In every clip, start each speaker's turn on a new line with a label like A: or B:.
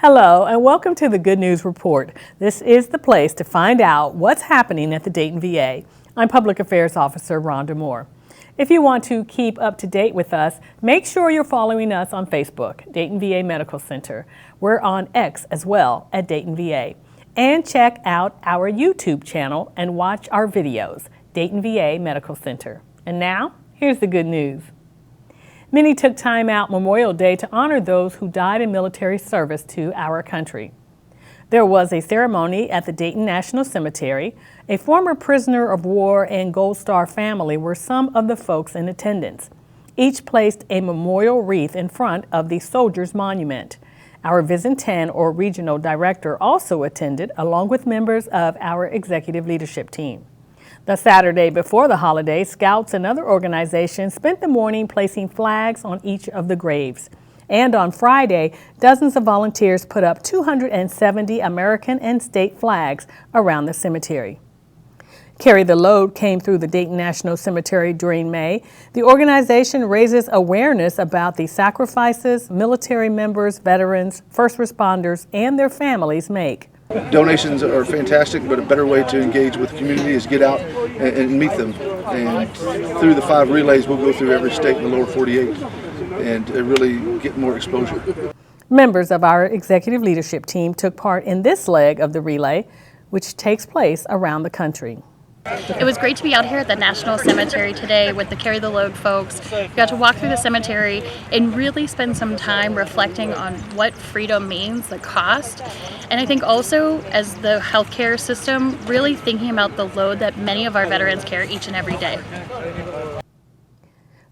A: Hello and welcome to the Good News Report. This is the place to find out what's happening at the Dayton VA. I'm Public Affairs Officer Rhonda Moore. If you want to keep up to date with us, make sure you're following us on Facebook, Dayton VA Medical Center. We're on X as well at Dayton VA. And check out our YouTube channel and watch our videos, Dayton VA Medical Center. And now, here's the good news. Many took time out Memorial Day to honor those who died in military service to our country. There was a ceremony at the Dayton National Cemetery. A former prisoner of war and Gold Star family were some of the folks in attendance. Each placed a memorial wreath in front of the Soldiers Monument. Our Vision 10 or regional director also attended, along with members of our executive leadership team. The Saturday before the holiday, Scouts and other organizations spent the morning placing flags on each of the graves. And on Friday, dozens of volunteers put up 270 American and state flags around the cemetery. Carry the Load came through the Dayton National Cemetery during May. The organization raises awareness about the sacrifices military members, veterans, first responders, and their families make.
B: Donations are fantastic, but a better way to engage with the community is get out and meet them. And through the 5 relays, we'll go through every state in the lower 48 and really get more exposure.
A: Members of our executive leadership team took part in this leg of the relay, which takes place around the country.
C: It was great to be out here at the National Cemetery today with the Carry the Load folks. We got to walk through the cemetery and really spend some time reflecting on what freedom means, the cost, and I think also as the healthcare system, really thinking about the load that many of our veterans carry each and every day.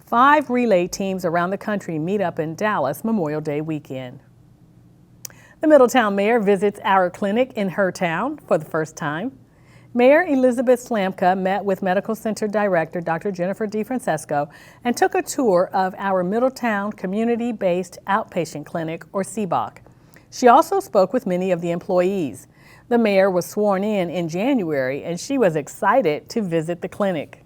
A: 5 relay teams around the country meet up in Dallas Memorial Day weekend. The Middletown mayor visits our clinic in her town for the first time. Mayor Elizabeth Slamka met with Medical Center Director Dr. Jennifer DeFrancesco and took a tour of our Middletown Community-Based Outpatient Clinic, or CBOC. She also spoke with many of the employees. The mayor was sworn in January, and she was excited to visit the clinic.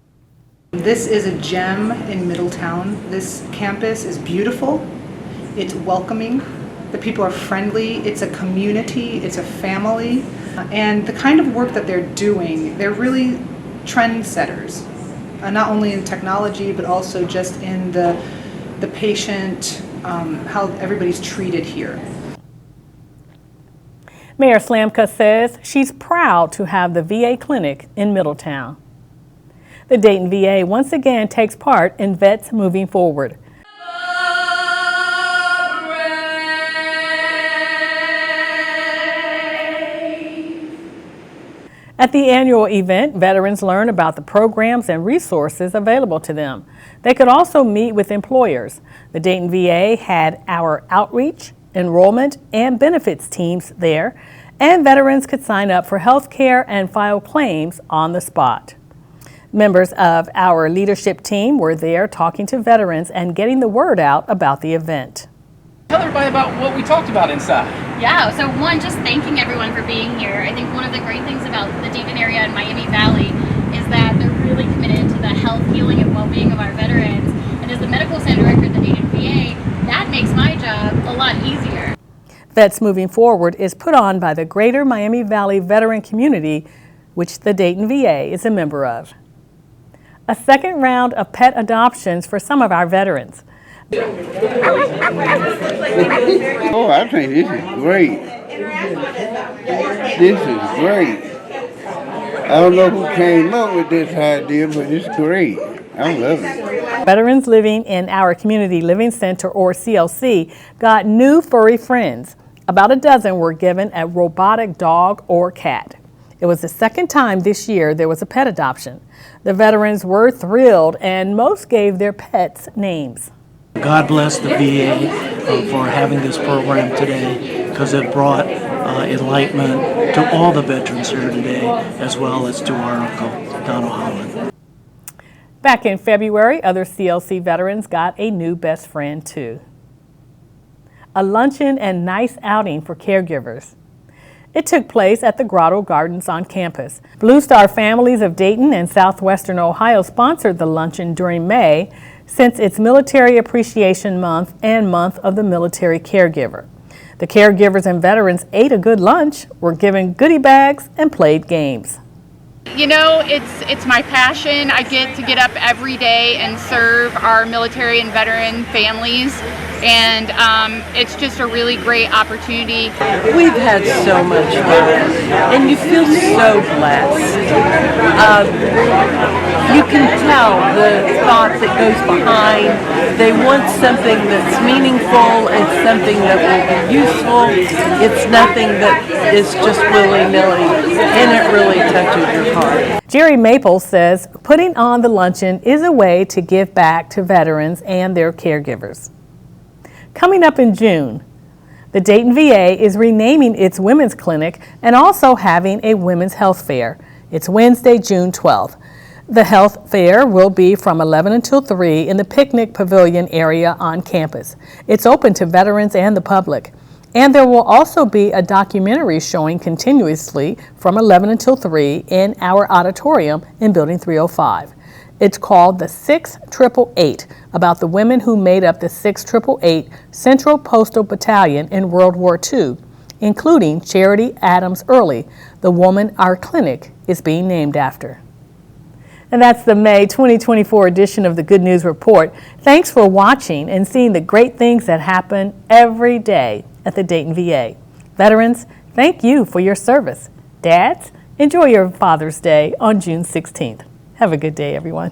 D: This is a gem in Middletown. This campus is beautiful. It's welcoming. The people are friendly. It's a community. It's a family. And the kind of work that they're doing, they're really trendsetters, not only in technology, but also just in the patient, how everybody's treated here.
A: Mayor Slamka says she's proud to have the VA clinic in Middletown. The Dayton VA once again takes part in Vets Moving Forward. At the annual event, veterans learn about the programs and resources available to them. They could also meet with employers. The Dayton VA had our outreach, enrollment, and benefits teams there, and veterans could sign up for health care and file claims on the spot. Members of our leadership team were there talking to veterans and getting the word out about the event.
E: Tell everybody about what we talked about inside.
C: Yeah, so one, just thanking everyone for being here. I think one of the great things about the Dayton area and Miami Valley is that they're really committed to the health, healing, and well-being of our veterans. And as the medical center director at the Dayton VA, that makes my job a lot easier.
A: Vets Moving Forward is put on by the Greater Miami Valley Veteran Community, which the Dayton VA is a member of. A second round of pet adoptions for some of our veterans.
F: Oh, I think this is great. This is great. I don't know who came up with this idea, but it's great. I love it.
A: Veterans living in our Community Living Center, or CLC, got new furry friends. About a dozen were given a robotic dog or cat. It was the second time this year there was a pet adoption. The veterans were thrilled, and most gave their pets names.
G: God bless the VA for having this program today, because it brought enlightenment to all the veterans here today, as well as to our uncle, Donald Holland.
A: Back in February, other CLC veterans got a new best friend too. A luncheon and nice outing for caregivers. It took place at the Grotto Gardens on campus. Blue Star Families of Dayton and Southwestern Ohio sponsored the luncheon during May, since it's Military Appreciation Month and Month of the Military Caregiver. The caregivers and veterans ate a good lunch, were given goodie bags, and played games.
H: You know, it's my passion. I get up every day and serve our military and veteran families, and it's just a really great opportunity.
I: We've had so much fun, and you feel so blessed. You can tell the thought that goes behind. They want something that's meaningful. It's something that will be useful. It's nothing that is just willy-nilly, and it really touches your heart.
A: Jerry Maple says putting on the luncheon is a way to give back to veterans and their caregivers. Coming up in June, the Dayton VA is renaming its women's clinic and also having a women's health fair. It's Wednesday, June 12th. The health fair will be from 11 until 3 in the picnic pavilion area on campus. It's open to veterans and the public. And there will also be a documentary showing continuously from 11 until 3 in our auditorium in Building 305. It's called the 6888, about the women who made up the 6888 Central Postal Battalion in World War II, including Charity Adams Early, the woman our clinic is being named after. And that's the May 2024 edition of the Good News Report. Thanks for watching and seeing the great things that happen every day at the Dayton VA. Veterans, thank you for your service. Dads, enjoy your Father's Day on June 16th. Have a good day, everyone.